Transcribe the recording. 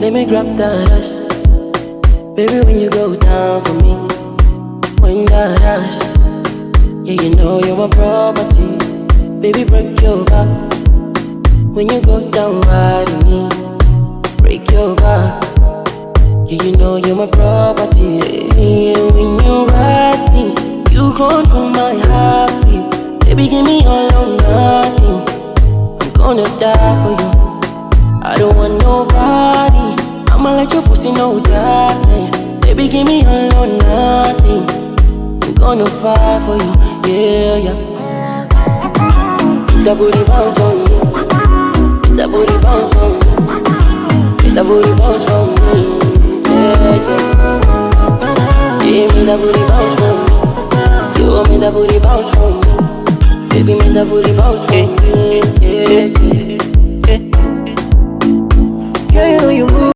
let me grab that ass. Baby, when you go down for me, when that ass, yeah, you know you're my property. Baby, break your back. When you go down right on me, break your back. Yeah, you know you're my property. Yeah, when you ride me, you control my heartbeat. Baby, give me all or nothing. I'm gonna die for you. I don't want nobody. I'ma let your pussy know darkness. Baby, give me all or nothing. I'm gonna fight for you, yeah, yeah. Make that booty bounce on me. Make that booty bounce on me. Make that booty bounce on me, yeah, yeah. Yeah, make that booty bounce on me. You want me that booty bounce on me. Baby, make that booty bounce on me, yeah, yeah. Girl, you know you move